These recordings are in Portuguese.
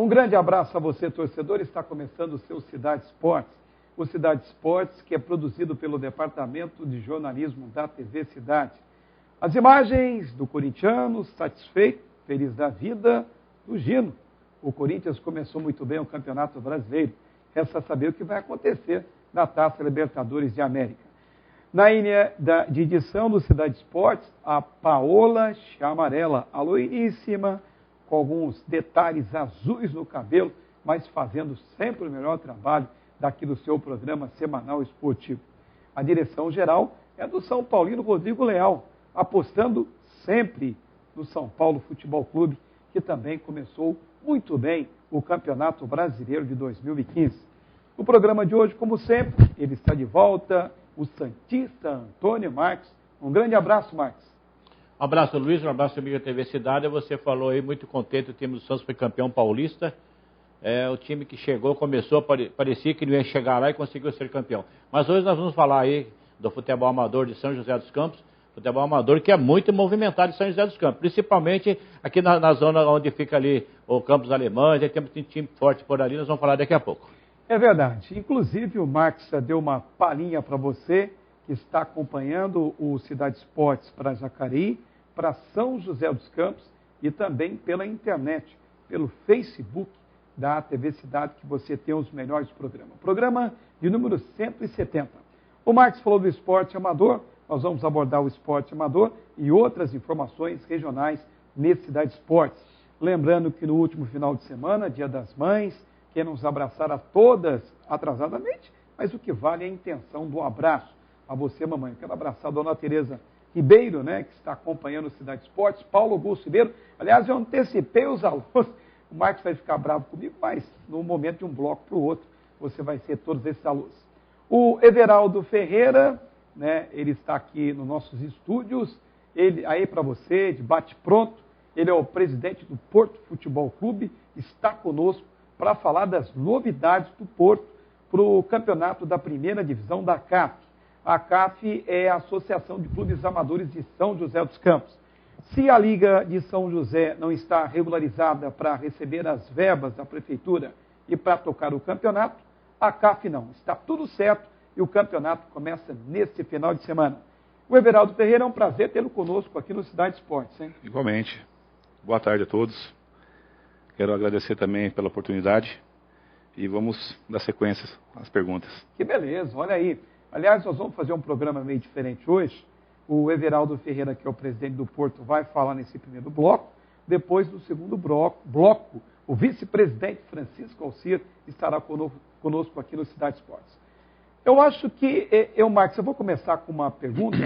Um grande abraço a você, torcedor. Está começando o seu Cidade Esportes. O Cidade Esportes, que é produzido pelo Departamento de Jornalismo da TV Cidade. As imagens do corintiano, satisfeito, feliz da vida, do Gino. O Corinthians começou muito bem o Campeonato Brasileiro. Resta saber o que vai acontecer na Taça Libertadores de América. Na linha de edição do Cidade Esportes, a Paola Chamarela, a loiríssima, com alguns detalhes azuis no cabelo, mas fazendo sempre o melhor trabalho daqui do seu programa semanal esportivo. A direção geral é do São Paulino Rodrigo Leal, apostando sempre no São Paulo Futebol Clube, que também começou muito bem o Campeonato Brasileiro de 2015. No programa de hoje, como sempre, ele está de volta, o santista Antônio Marques. Um grande abraço, Marques. Um abraço, Luiz, um abraço, amigo da TV Cidade. Você falou aí, muito contente, o time do Santos foi campeão paulista. É o time que chegou, começou, parecia que não ia chegar lá e conseguiu ser campeão. Mas hoje nós vamos falar aí do futebol amador de São José dos Campos, futebol amador que é muito movimentado em São José dos Campos, principalmente aqui na zona onde fica ali o Campos Alemães, aí temos um time forte por ali, nós vamos falar daqui a pouco. É verdade. Inclusive o Marques deu uma palhinha para você que está acompanhando o Cidade Esportes para Jacareí, para São José dos Campos e também pela internet, pelo Facebook da TV Cidade, que você tem os melhores programas. Programa de número 170. O Marques falou do esporte amador, nós vamos abordar o esporte amador e outras informações regionais nesse Cidade Esportes. Lembrando que no último final de semana, Dia das Mães, queremos abraçar a todas atrasadamente, mas o que vale é a intenção do abraço a você, mamãe. Eu quero abraçar a dona Tereza Ribeiro, né, que está acompanhando o Cidade Esportes, Paulo Augusto Ribeiro. Aliás, eu antecipei os alunos. O Marcos vai ficar bravo comigo, mas no momento de um bloco para o outro, você vai ser todos esses alunos. O Everaldo Ferreira, né, ele está aqui nos nossos estúdios, ele aí para você, de bate-pronto, ele é o presidente do Porto Futebol Clube, está conosco para falar das novidades do Porto para o campeonato da primeira divisão da CAF. A CAF é a Associação de Clubes Amadores de São José dos Campos. Se a Liga de São José não está regularizada para receber as verbas da Prefeitura e para tocar o campeonato, a CAF não. Está tudo certo e o campeonato começa nesse final de semana. O Everaldo Ferreira, é um prazer tê-lo conosco aqui no Cidade Esportes, hein? Igualmente. Boa tarde a todos. Quero agradecer também pela oportunidade e vamos dar sequência às perguntas. Que beleza, olha aí. Aliás, nós vamos fazer um programa meio diferente hoje. O Everaldo Ferreira, que é o presidente do Porto, vai falar nesse primeiro bloco. Depois, no segundo bloco, o vice-presidente Francisco Alcir estará conosco aqui no Cidade Esportes. Eu acho que, Marcos, eu vou começar com uma pergunta.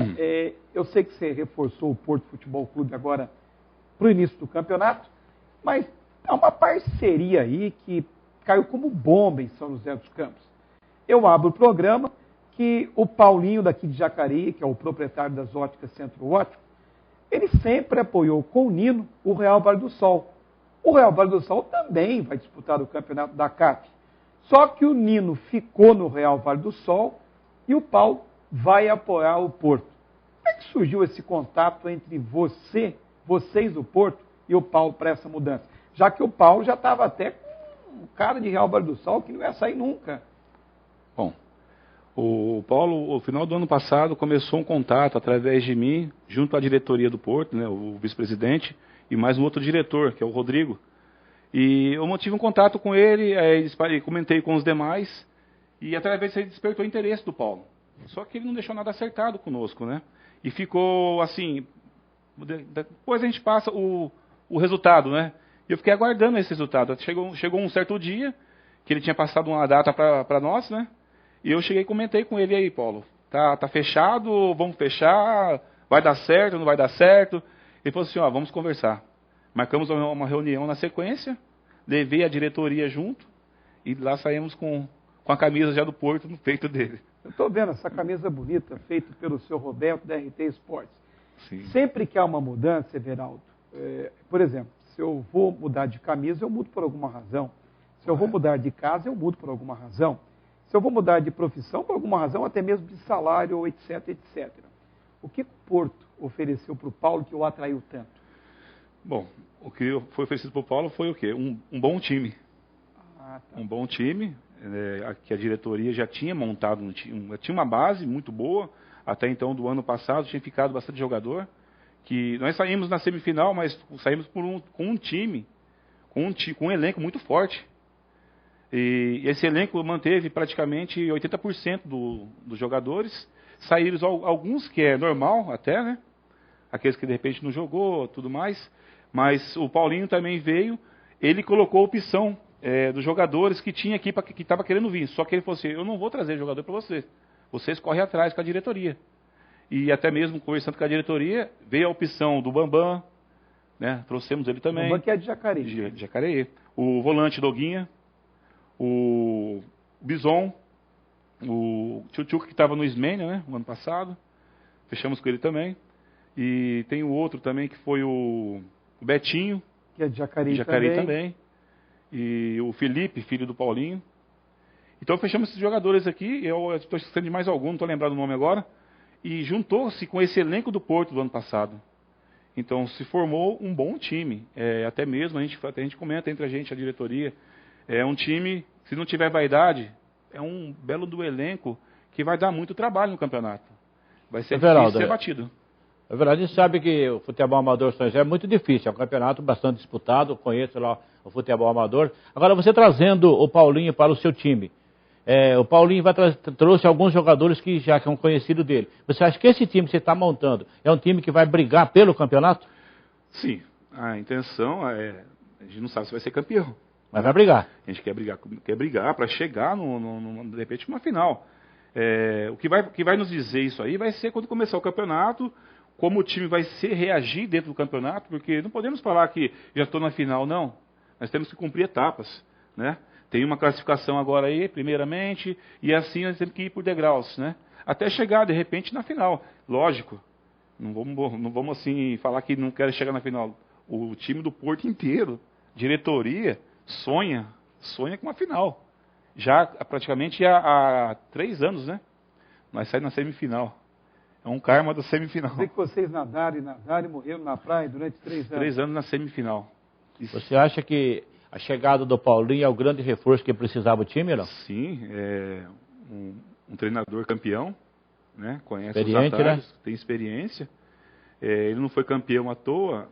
Eu sei que você reforçou o Porto Futebol Clube agora para o início do campeonato, mas há uma parceria aí que caiu como bomba em São José dos Campos. Eu abro o programa que o Paulinho daqui de Jacareí, que é o proprietário das óticas Centro Ótico, ele sempre apoiou com o Nino o Real Vale do Sol. O Real Vale do Sol também vai disputar o campeonato da CAF. Só que o Nino ficou no Real Vale do Sol e o Paulo vai apoiar o Porto. Como é que surgiu esse contato entre vocês do Porto e o Paulo para essa mudança? Já que o Paulo já estava até com um cara de Real Vale do Sol que não ia sair nunca. Bom, o Paulo, no final do ano passado, começou um contato através de mim, junto à diretoria do Porto, né, o vice-presidente, e mais um outro diretor, que é o Rodrigo. E eu mantive um contato com ele, comentei com os demais, e através disso ele despertou o interesse do Paulo. Só que ele não deixou nada acertado conosco, né? E ficou assim, depois a gente passa o resultado, né? E eu fiquei aguardando esse resultado. Chegou um certo dia, que ele tinha passado uma data para nós, né? E eu cheguei e comentei com ele aí, Paulo, tá fechado, vamos fechar, vai dar certo, não vai dar certo? Ele falou assim, ó, vamos conversar. Marcamos uma reunião na sequência, levei a diretoria junto e lá saímos com a camisa já do Porto no peito dele. Eu estou vendo essa camisa bonita, feita pelo seu Roberto da RT Esportes. Sim. Sempre que há uma mudança, Everaldo, por exemplo, se eu vou mudar de camisa, eu mudo por alguma razão. Se eu vou mudar de casa, eu mudo por alguma razão. Se eu vou mudar de profissão, por alguma razão, até mesmo de salário, etc, etc. O que o Porto ofereceu para o Paulo que o atraiu tanto? Bom, o que foi oferecido para o Paulo foi o quê? Um bom time. Um bom time, que a diretoria já tinha montado, tinha uma base muito boa, até então do ano passado tinha ficado bastante jogador, que nós saímos na semifinal, mas saímos com um time, com um elenco muito forte. E esse elenco manteve praticamente 80% dos jogadores. Saíram alguns, que é normal até, né? Aqueles que de repente não jogou, tudo mais. Mas o Paulinho também veio, ele colocou a opção dos jogadores que tinha aqui, que estava querendo vir. Só que ele falou assim, eu não vou trazer jogador para vocês correm atrás com a diretoria. E até mesmo conversando com a diretoria, veio a opção do Bambam, né? Trouxemos ele também. Bambam que é de Jacareí. De Jacareí. O volante Doguinha, o Bison, o Tchutchuca que estava no Ismênia, né? O ano passado. Fechamos com ele também. E tem o outro também que foi o Betinho. Que é de Jacareí, também. E o Felipe, filho do Paulinho. Então fechamos esses jogadores aqui. Eu estou esquecendo de mais algum, não estou lembrado o nome agora. E juntou-se com esse elenco do Porto do ano passado. Então se formou um bom time. Até mesmo, a gente comenta entre a gente, a diretoria. É um time, se não tiver vaidade, é um belo do elenco que vai dar muito trabalho no campeonato. Vai ser difícil ser batido. É verdade, a gente sabe que o futebol amador São José é muito difícil, é um campeonato bastante disputado, conheço lá o futebol amador. Agora, você trazendo o Paulinho para o seu time, o Paulinho trouxe alguns jogadores que já são conhecidos dele. Você acha que esse time que você está montando é um time que vai brigar pelo campeonato? Sim, a intenção a gente não sabe se vai ser campeão. Mas vai brigar. A gente quer brigar para chegar, de repente, numa final. O que vai nos dizer isso aí vai ser quando começar o campeonato, como o time vai reagir dentro do campeonato, porque não podemos falar que já estou na final, não. Nós temos que cumprir etapas, né? Tem uma classificação agora aí, primeiramente, e assim nós temos que ir por degraus, né? Até chegar, de repente, na final. Lógico, não vamos assim falar que não quero chegar na final. O time do Porto inteiro, diretoria, sonha com uma final. Já praticamente há 3 anos, né? Nós saímos na semifinal. É um karma da semifinal. Sei que vocês nadaram e morreram na praia durante 3 anos. 3 anos na semifinal. Isso. Você acha que a chegada do Paulinho é o grande reforço que precisava o time, não? Sim, um treinador campeão, né? Conhece os atalhos, né? Tem experiência. Ele não foi campeão à toa,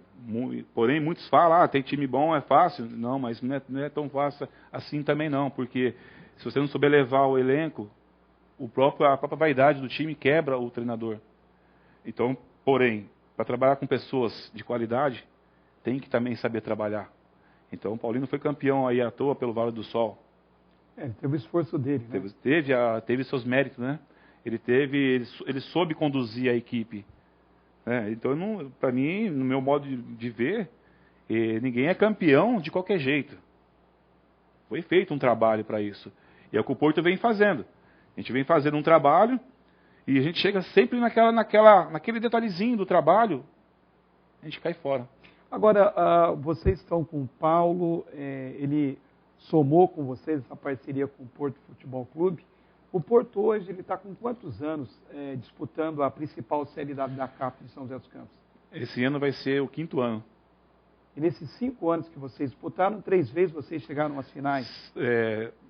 porém muitos falam, tem time bom, é fácil. Não, mas não é tão fácil assim também não, porque se você não souber levar o elenco, a própria vaidade do time quebra o treinador. Então, porém, para trabalhar com pessoas de qualidade, tem que também saber trabalhar. Então, o Paulinho foi campeão aí à toa pelo Vale do Sol. Teve o esforço dele, né? Teve seus méritos, né? Ele soube conduzir a equipe. Então, para mim, no meu modo de ver, ninguém é campeão de qualquer jeito. Foi feito um trabalho para isso. E é o que o Porto vem fazendo. A gente vem fazendo um trabalho e a gente chega sempre naquele detalhezinho do trabalho, a gente cai fora. Agora, vocês estão com o Paulo, ele somou com vocês essa parceria com o Porto Futebol Clube. O Porto hoje ele está com quantos anos disputando a principal Série da CAP de São José dos Campos? Esse ano vai ser o 5º ano. E nesses 5 anos que vocês disputaram, 3 vezes vocês chegaram às finais?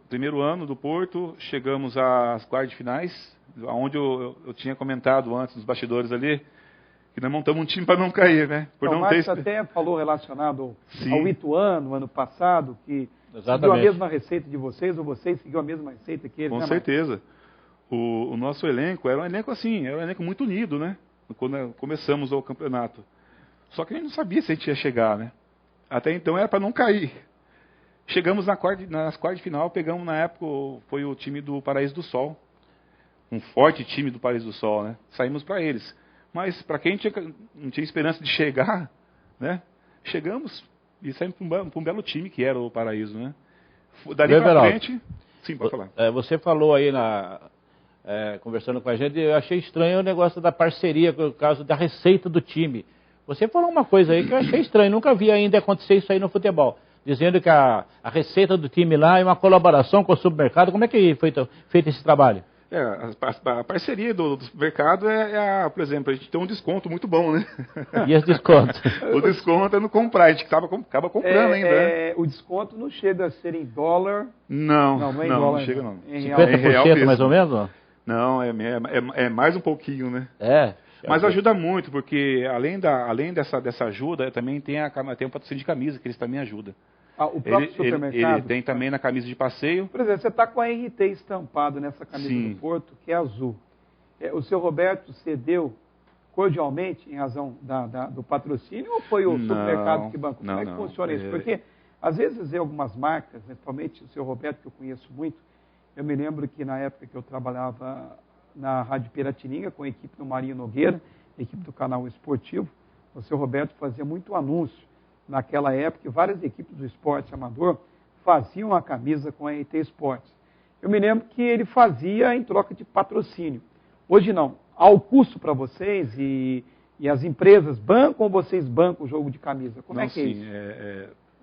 Primeiro ano do Porto, chegamos às quartas de finais, onde eu tinha comentado antes nos bastidores ali, que nós montamos um time para não cair, né? O Marcos até falou relacionado ao Ituano, ano passado, que seguiu a mesma receita de vocês, ou vocês seguiu a mesma receita que ele, Com certeza. O nosso elenco era um elenco assim, era um elenco muito unido, né? Quando começamos o campeonato. Só que a gente não sabia se a gente ia chegar, né? Até então era para não cair. Chegamos nas quartas de final, pegamos na época, foi o time do Paraíso do Sol. Um forte time do Paraíso do Sol, né? Saímos para eles. Mas para quem não tinha esperança de chegar, né? Chegamos e saímos para um belo time que era o Paraíso, né? Dali para frente... Sim, pode falar. Você falou aí, conversando com a gente, eu achei estranho o negócio da parceria, por causa da receita do time. Você falou uma coisa aí que eu achei estranho, nunca vi ainda acontecer isso aí no futebol. Dizendo que a receita do time lá é uma colaboração com o supermercado. Como é que foi feito esse trabalho? A parceria do supermercado por exemplo, a gente tem um desconto muito bom, né? E esse desconto? O desconto é no comprar, a gente acaba comprando ainda. O desconto não chega a ser em dólar. Não, não é em dólar, não chega não. Em 50% mais ou menos? Não, é mais um pouquinho, né? Mas É. ajuda muito, porque além dessa ajuda, também tem o patrocínio de camisa, que eles também ajudam. O próprio supermercado? Ele tem também na camisa de passeio. Por exemplo, você está com a RT estampado nessa camisa Sim. do Porto, que é azul. O seu Roberto cedeu cordialmente em razão do patrocínio ou foi o supermercado que bancou? Como é que funciona isso? Porque, às vezes, algumas marcas, principalmente o seu Roberto, que eu conheço muito, eu me lembro que na época que eu trabalhava na Rádio Piratininga, com a equipe do Marinho Nogueira, equipe do canal esportivo, o seu Roberto fazia muito anúncio naquela época, várias equipes do esporte amador faziam a camisa com a RT Esportes. Eu me lembro que ele fazia em troca de patrocínio. Hoje não. Há o custo para vocês e as empresas bancam ou vocês bancam o jogo de camisa? Como é que é isso?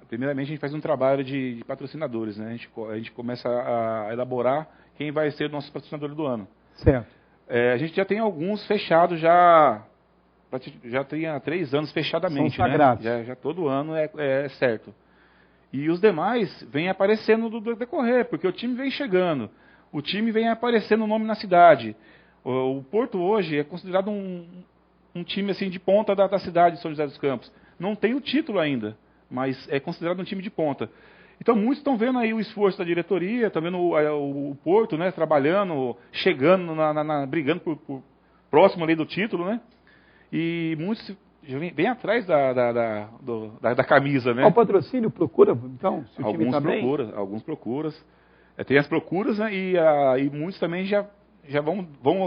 Primeiramente, a gente faz um trabalho de patrocinadores, né? A gente começa a elaborar quem vai ser o nosso patrocinador do ano. Certo. A gente já tem alguns fechados já tem há 3 anos fechadamente. São sagrados. Né? Já todo ano é certo. E os demais vêm aparecendo do decorrer, porque o time vem chegando, o time vem aparecendo o nome na cidade. O Porto hoje é considerado um time assim, de ponta da cidade de São José dos Campos. Não tem o título ainda, mas é considerado um time de ponta. Então muitos estão vendo aí o esforço da diretoria, estão vendo o Porto, né, trabalhando, chegando, brigando por próximo ali do título, né? E muitos vêm atrás da camisa, né? O patrocínio procura, então, se o time está bem? Alguns procuram. Tem as procuras, né? E muitos também já vão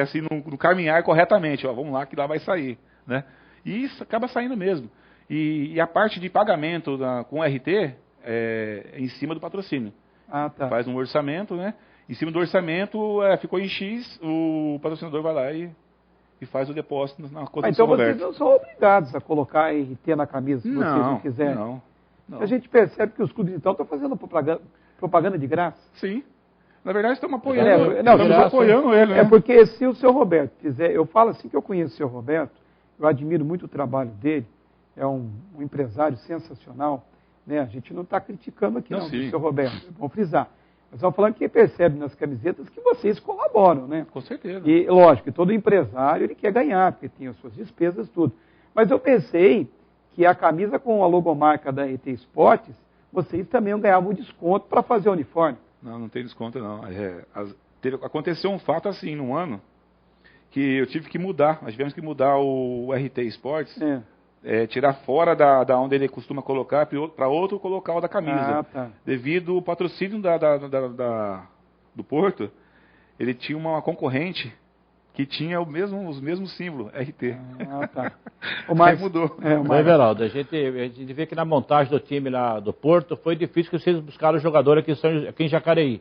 assim, no caminhar corretamente. Vamos lá que lá vai sair, né? E isso acaba saindo mesmo. E a parte de pagamento com RT é em cima do patrocínio. Tá. Faz um orçamento, né? Em cima do orçamento, ficou em X, o patrocinador vai lá e faz o depósito na conta do seu Roberto. Então vocês não são obrigados a colocar RT na camisa se vocês não quiserem. Não. A gente percebe que os clubes então estão fazendo propaganda de graça. Sim. Na verdade, estamos apoiando, apoiando ele. Né? Porque se o seu Roberto quiser, eu falo assim que eu conheço o seu Roberto, eu admiro muito o trabalho dele, é um empresário sensacional, né? A gente não está criticando aqui não, do seu Roberto, vamos frisar. Nós estamos falando que percebe nas camisetas que vocês colaboram, né? Com certeza. E, lógico, todo empresário ele quer ganhar, porque tem as suas despesas, tudo. Mas eu pensei que a camisa com a logomarca da RT Esportes, vocês também ganhavam um desconto para fazer o uniforme. Não tem desconto, não. Aconteceu um fato assim, num ano, que eu tive que mudar. Nós tivemos que mudar o RT Esportes, tirar fora da onde ele costuma colocar, para outro colocar o da camisa. Tá. Devido ao patrocínio do Porto, ele tinha uma concorrente que tinha os mesmos símbolos, RT. Tá. Mas mudou. Everaldo, a gente vê que na montagem do time lá do Porto foi difícil que vocês buscaram o jogador aqui em Jacareí.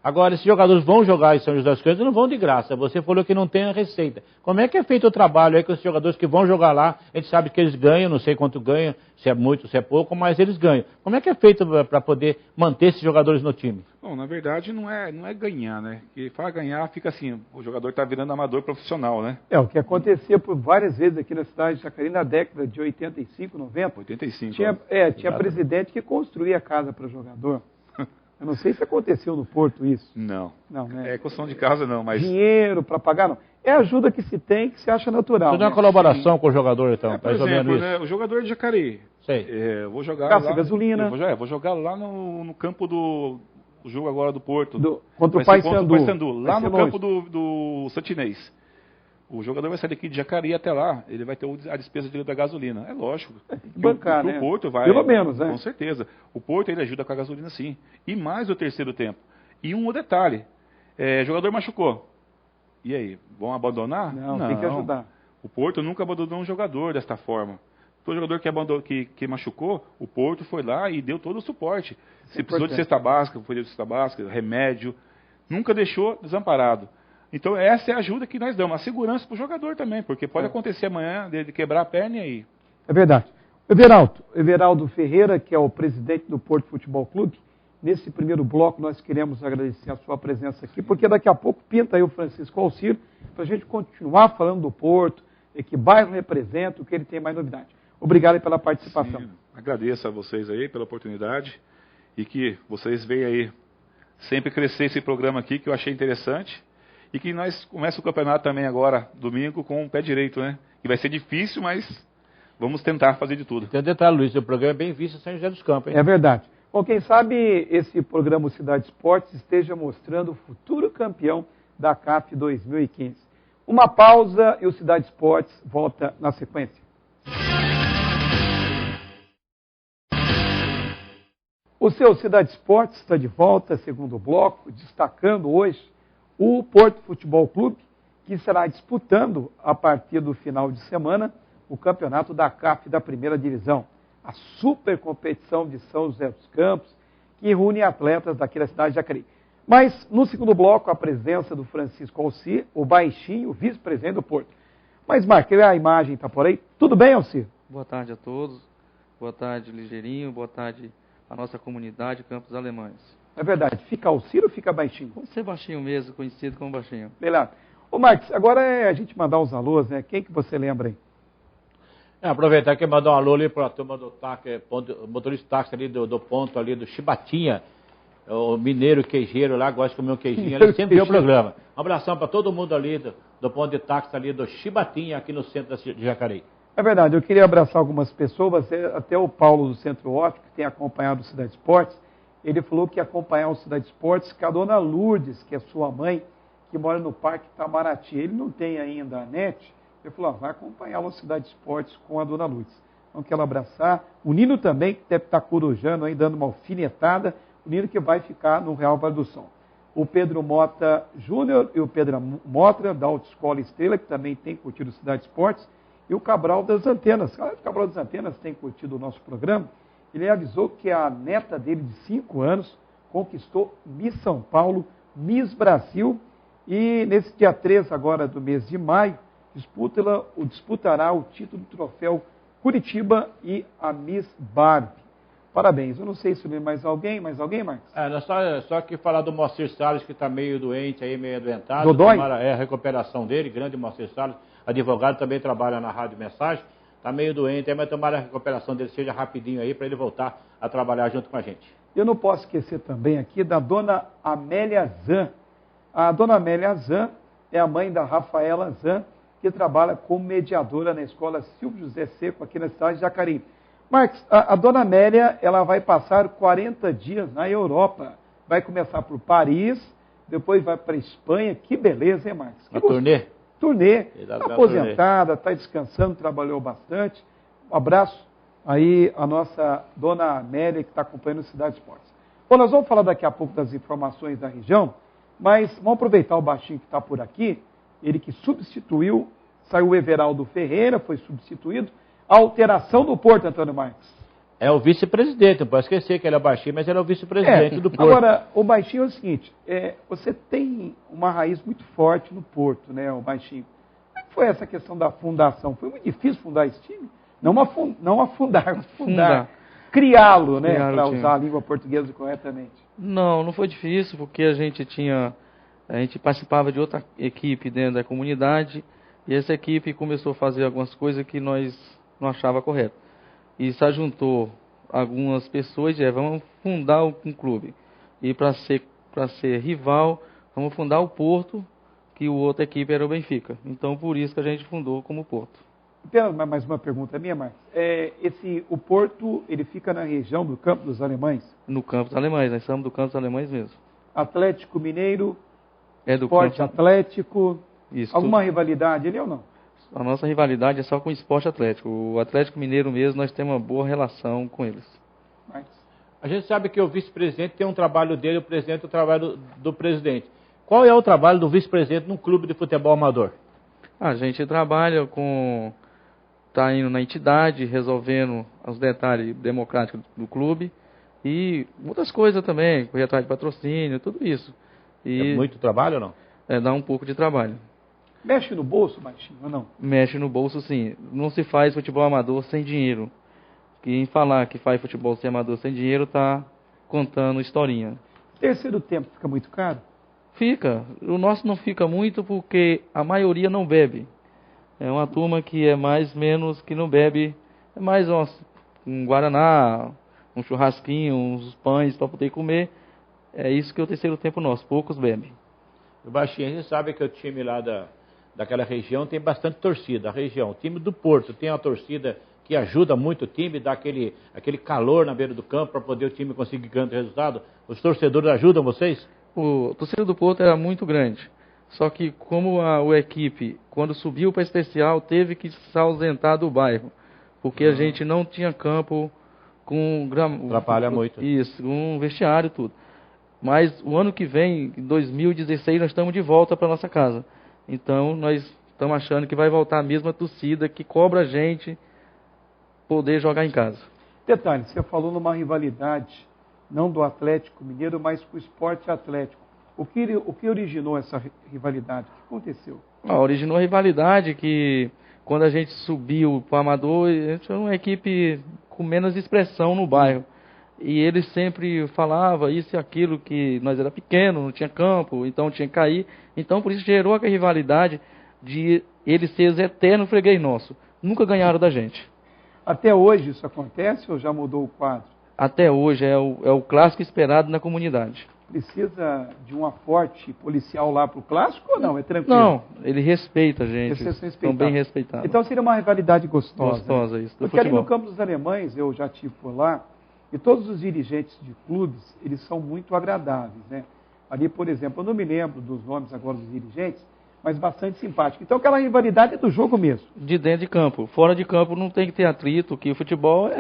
Agora, esses jogadores vão jogar em São José dos Campos e não vão de graça. Você falou que não tem a receita. Como é que é feito o trabalho aí com os jogadores que vão jogar lá? A gente sabe que eles ganham, não sei quanto ganham, se é muito, se é pouco, mas eles ganham. Como é que é feito para poder manter esses jogadores no time? Bom, na verdade não é ganhar, né? Porque fala ganhar, fica assim, o jogador está virando amador profissional, né? O que acontecia por várias vezes aqui na cidade de Jacareí na década de 85, 90. 85. Tinha presidente que construía casa para o jogador. Eu não sei se aconteceu no Porto isso. Não, né? construção de casa não, mas... Dinheiro para pagar, não. É a ajuda que se tem, que se acha natural. Você dá uma colaboração com o jogador, então, por exemplo, né, o jogador de Jacareí. Sei. Eu vou jogar Gasta lá... gasolina. Vou jogar lá no campo do jogo agora do Porto. Contra o Paysandu. Lá no campo do Santinês. O jogador vai sair daqui de Jacareí até lá, ele vai ter a despesa dele da gasolina. É lógico. Bancar, né? O Porto vai... Pelo menos, né? Com certeza. O Porto, ele ajuda com a gasolina, sim. E mais o terceiro tempo. E um detalhe. Jogador machucou. E aí, vão abandonar? Não, tem que ajudar. O Porto nunca abandonou um jogador desta forma. Todo jogador que machucou, o Porto foi lá e deu todo o suporte. Se precisou de cesta básica, foi de cesta básica, remédio. Nunca deixou desamparado. Então essa é a ajuda que nós damos, a segurança para o jogador também, porque pode acontecer amanhã dele quebrar a perna e aí. É verdade. Everaldo Ferreira, que é o presidente do Porto Futebol Clube, nesse primeiro bloco, nós queremos agradecer a sua presença aqui, porque daqui a pouco pinta aí o Francisco Alcir, para a gente continuar falando do Porto, e que bairro representa, o que ele tem mais novidade. Obrigado aí pela participação. Sim, agradeço a vocês aí pela oportunidade e que vocês venham aí sempre crescer esse programa aqui, que eu achei interessante, e que nós começamos o campeonato também agora, domingo, com o pé direito, né? Que vai ser difícil, mas vamos tentar fazer de tudo. Tem um detalhe, Luiz, o programa é bem visto em São José dos Campos, hein? É verdade. Bom, quem sabe esse programa Cidade Esportes esteja mostrando o futuro campeão da CAF 2015. Uma pausa e o Cidade Esportes volta na sequência. O seu Cidade Esportes está de volta, segundo bloco, destacando hoje o Porto Futebol Clube, que estará disputando, a partir do final de semana, o campeonato da CAF da primeira divisão. A super competição de São José dos Campos, que reúne atletas daqui da cidade de Jacareí. Mas, no segundo bloco, a presença do Francisco Alcir, o baixinho, vice-presidente do Porto. Mas, Marcos, a imagem está por aí. Tudo bem, Alcir? Boa tarde a todos. Boa tarde, Ligeirinho. Boa tarde à nossa comunidade Campos Alemães. É verdade. Fica Alcir ou fica baixinho? Vamos ser baixinho mesmo, conhecido como baixinho. Beleza. Ô, Marcos, agora é a gente mandar uns alôs, né? Quem que você lembra aí? Aproveitar que mandar um alô ali para a turma do táxi, motorista de táxi ali do ponto ali do Chibatinha, o mineiro queijeiro lá, gosta de comer um queijinho, ele sempre vê o programa. Um abração para todo mundo ali do ponto de táxi ali do Chibatinha, aqui no centro de Jacareí. É verdade, eu queria abraçar algumas pessoas, até o Paulo do Centro Óptico, que tem acompanhado o Cidade Esportes, ele falou que ia acompanhar o Cidade Esportes com a dona Lourdes, que é sua mãe, que mora no Parque Itamaraty. Ele não tem ainda a net. Ele falou, vai acompanhar o Cidade Esportes com a dona Lourdes. Então, quero abraçar. O Nino também, que deve estar corujando aí, dando uma alfinetada. O Nino que vai ficar no Real Vale do Som. O Pedro Mota Júnior e o Pedro Motra, da Autoescola Estrela, que também tem curtido o Cidade Esportes. E o Cabral das Antenas. O Cabral das Antenas tem curtido o nosso programa. Ele avisou que a neta dele, de 5 anos, conquistou Miss São Paulo, Miss Brasil. E nesse dia 3 agora do mês de maio, disputará o título do troféu Curitiba e a Miss Barbie. Parabéns. Eu não sei se mais alguém, Marcos? Só que falar do Moacir Salles, que está meio doente aí, meio adoentado. Dodói? A recuperação dele, grande Moacir Salles, advogado, também trabalha na Rádio Mensagem. Está meio doente aí, mas tomara a recuperação dele seja rapidinho aí, para ele voltar a trabalhar junto com a gente. Eu não posso esquecer também aqui da dona Amélia Zan. A dona Amélia Zan é a mãe da Rafaela Zan, que trabalha como mediadora na escola Silvio José Seco, aqui na cidade de Jacareí. Marcos, a dona Amélia, ela vai passar 40 dias na Europa. Vai começar por Paris, depois vai para a Espanha. Que beleza, hein, Marcos? Uma turnê? Turnê. Está aposentada, está descansando, trabalhou bastante. Um abraço aí à nossa dona Amélia, que está acompanhando o Cidade Esportes. Bom, nós vamos falar daqui a pouco das informações da região, mas vamos aproveitar o baixinho que está por aqui, ele que substituiu, saiu o Everaldo Ferreira, foi substituído. A alteração do Porto, Antônio Marcos. É o vice-presidente, não pode esquecer que ele é baixinho, mas ele é o vice-presidente do Porto. Agora, o baixinho é o seguinte, você tem uma raiz muito forte no Porto, né, o baixinho. Como foi essa questão da fundação? Foi muito difícil fundar esse time? Não afundar, fundar. Criá-lo, né, para usar a língua portuguesa corretamente. Não foi difícil, porque a gente participava de outra equipe dentro da comunidade, e essa equipe começou a fazer algumas coisas que nós não achava correto. E se ajuntou algumas pessoas e vamos fundar um clube. E para ser rival, vamos fundar o Porto, que o outra equipe era o Benfica. Então, por isso que a gente fundou como Porto. Mais uma pergunta minha, Marcos. O Porto, ele fica na região do Campo dos Alemães? No Campo dos Alemães, nós somos do Campo dos Alemães mesmo. Atlético Mineiro, é do Esporte Campo... Atlético, isso, alguma rivalidade ali ou não? A nossa rivalidade é só com o Esporte Atlético. O Atlético Mineiro mesmo, nós temos uma boa relação com eles. A gente sabe que o vice-presidente tem um trabalho dele, o presidente tem o trabalho do presidente. Qual é o trabalho do vice-presidente num clube de futebol amador? A gente trabalha está indo na entidade, resolvendo os detalhes democráticos do clube e outras coisas também, correr atrás de patrocínio, tudo isso. E é muito trabalho ou não? Dá um pouco de trabalho. Mexe no bolso, baixinho, ou não? Mexe no bolso, sim. Não se faz futebol amador sem dinheiro. Quem falar que faz futebol sem amador sem dinheiro está contando historinha. Terceiro tempo fica muito caro? Fica. O nosso não fica muito porque a maioria não bebe. É uma turma que é mais menos que não bebe. É mais um guaraná, um churrasquinho, uns pães para poder comer. É isso que é o terceiro tempo nosso. Poucos bebem. O Baixinho, a gente sabe que o time lá daquela região tem bastante torcida. A região, o time do Porto tem uma torcida que ajuda muito o time, dá aquele calor na beira do campo para poder o time conseguir grande resultado. Os torcedores ajudam vocês? O torcedor do Porto era muito grande. Só que como a equipe, quando subiu para especial, teve que se ausentar do bairro. Porque a gente não tinha campo com... Atrapalha muito. Isso, com vestiário e tudo. Mas o ano que vem, em 2016, nós estamos de volta para nossa casa. Então nós estamos achando que vai voltar a mesma torcida que cobra a gente poder jogar em casa. Detalhe, você falou numa rivalidade, não do Atlético Mineiro, mas com o Sport Atlético. O que originou essa rivalidade? O que aconteceu? Originou a rivalidade que quando a gente subiu para o Amador, a gente era uma equipe com menos expressão no bairro. E ele sempre falava isso e aquilo, que nós era pequeno, não tinha campo, então tinha que cair. Então por isso gerou a rivalidade de ele ser os eterno freguês nosso. Nunca ganharam da gente. Até hoje isso acontece ou já mudou o quadro? Até hoje é o clássico esperado na comunidade. Precisa de um aporte policial lá para o clássico ou não? É tranquilo? Não, ele respeita a gente. Vocês são Estão bem respeitados. Então seria uma rivalidade gostosa. Gostosa, isso. Porque ali no Campo dos Alemães, eu já estive por lá, e todos os dirigentes de clubes, eles são muito agradáveis, né? Ali, por exemplo, eu não me lembro dos nomes agora dos dirigentes, mas bastante simpático. Então aquela rivalidade é do jogo mesmo. De dentro de campo. Fora de campo não tem que ter atrito, que o futebol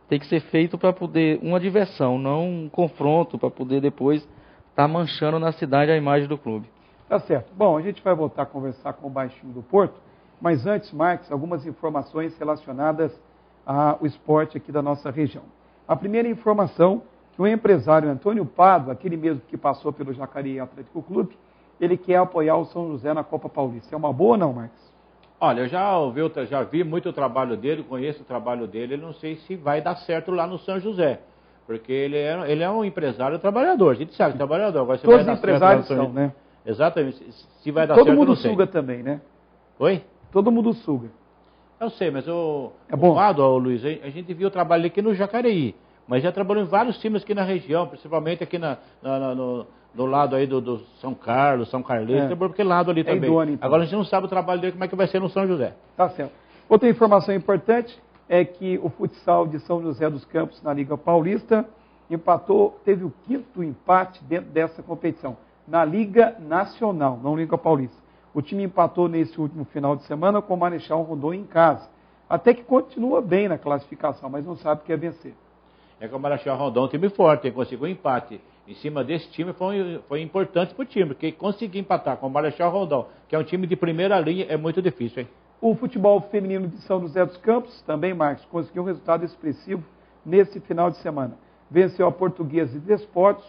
tem que ser feito para poder uma diversão, não um confronto, para poder depois estar manchando na cidade a imagem do clube. Tá certo. Bom, a gente vai voltar a conversar com o Baixinho do Porto, mas antes, Marcos, algumas informações relacionadas ao esporte aqui da nossa região. A primeira informação, que o empresário Antônio Pádua, aquele mesmo que passou pelo Jacareí Atlético Clube, ele quer apoiar o São José na Copa Paulista. É uma boa ou não, Marcos? Olha, eu já vi muito o trabalho dele, conheço o trabalho dele, não sei se vai dar certo lá no São José, porque ele é um empresário trabalhador, a gente sabe, trabalhador. Agora, se todos vai os empresários certo, são, né? Exatamente, se vai dar todo certo, eu mundo não sei. suga também, né? Oi? Todo mundo suga. Eu sei, mas é bom. Luiz, a gente viu o trabalho dele aqui no Jacareí, mas já trabalhou em vários times aqui na região, principalmente aqui no lado aí do São Carlos, São Carleiro, trabalhou aquele lado ali também. Idôneo, então. Agora a gente não sabe o trabalho dele, como é que vai ser no São José. Tá certo. Outra informação importante é que o futsal de São José dos Campos na Liga Paulista empatou, teve o 5º empate dentro dessa competição, na Liga Nacional, não Liga Paulista. O time empatou nesse último final de semana com o Marechal Rondon em casa. Até que continua bem na classificação, mas não sabe o que é vencer. É que o Marechal Rondon é um time forte, ele conseguiu um empate. Em cima desse time foi importante para o time, porque conseguir empatar com o Marechal Rondon, que é um time de primeira linha, é muito difícil, hein? O futebol feminino de São José dos Campos, também, Marcos, conseguiu um resultado expressivo nesse final de semana. Venceu a Portuguesa de Desportos,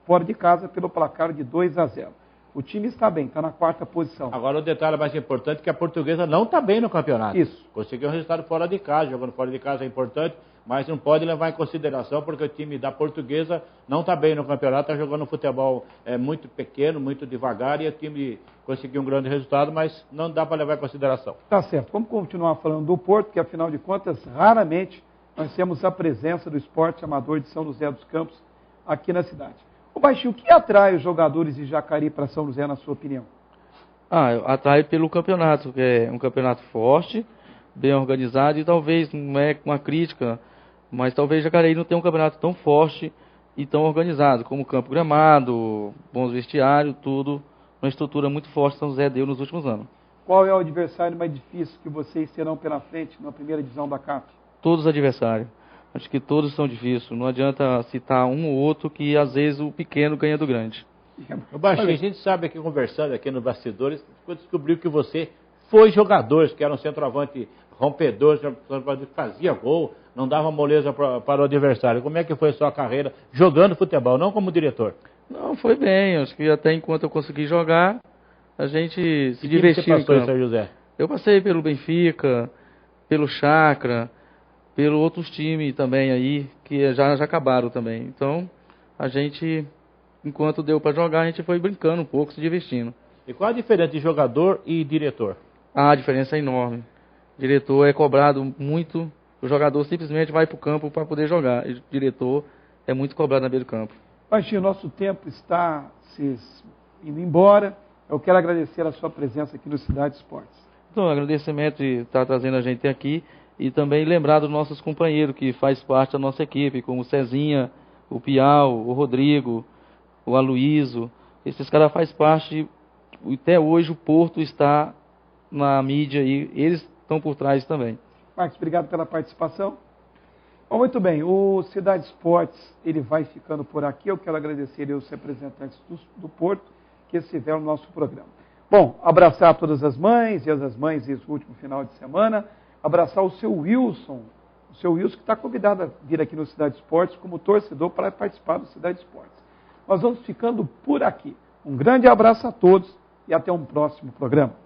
fora de casa, pelo placar de 2-0. O time está bem, está na 4ª posição. Agora o detalhe mais importante é que a Portuguesa não está bem no campeonato. Isso. Conseguiu um resultado fora de casa, jogando fora de casa é importante, mas não pode levar em consideração porque o time da Portuguesa não está bem no campeonato, está jogando futebol muito pequeno, muito devagar, e o time conseguiu um grande resultado, mas não dá para levar em consideração. Tá certo. Vamos continuar falando do Porto, que afinal de contas, raramente nós temos a presença do esporte amador de São José dos Campos aqui na cidade. O Baixinho, o que atrai os jogadores de Jacareí para São José, na sua opinião? Atrai pelo campeonato, que é um campeonato forte, bem organizado, e talvez, não é uma crítica, mas talvez Jacareí não tenha um campeonato tão forte e tão organizado, como campo gramado, bons vestiários, tudo, uma estrutura muito forte que São José deu nos últimos anos. Qual é o adversário mais difícil que vocês terão pela frente na primeira divisão da CAP? Todos os adversários. Acho que todos são difíceis. Não adianta citar um ou outro que às vezes o pequeno ganha do grande. O Baixinho, a gente sabe aqui, conversando aqui nos bastidores, descobriu que você foi jogador, que era um centroavante rompedor, que fazia gol, não dava moleza para o adversário. Como é que foi a sua carreira jogando futebol, não como diretor? Não, foi bem. Acho que até enquanto eu consegui jogar, a gente se divertiu em campo. Em São José? Eu passei pelo Benfica, pelo Chacra, pelo outros times também aí, que já acabaram também. Então, a gente, enquanto deu para jogar, a gente foi brincando um pouco, se divertindo. E qual a diferença de jogador e diretor? A diferença é enorme. O diretor é cobrado muito, o jogador simplesmente vai para o campo para poder jogar. O diretor é muito cobrado na beira do campo. Baixinho, nosso tempo está se indo embora. Eu quero agradecer a sua presença aqui no Cidade Esportes. Então, agradecimento de estar trazendo a gente aqui e também lembrar dos nossos companheiros que faz parte da nossa equipe, como o Cezinha, o Piau, o Rodrigo, o Aloísio. Esses caras fazem parte, até hoje o Porto está na mídia e eles estão por trás também. Marcos, obrigado pela participação. Bom, muito bem, o Cidade Esportes ele vai ficando por aqui. Eu quero agradecer aos representantes do Porto que estiveram no nosso programa. Bom, abraçar todas as mães e as mães esse último final de semana. Abraçar o seu Wilson que está convidado a vir aqui no Cidade Esportes como torcedor para participar do Cidade Esportes. Nós vamos ficando por aqui. Um grande abraço a todos e até um próximo programa.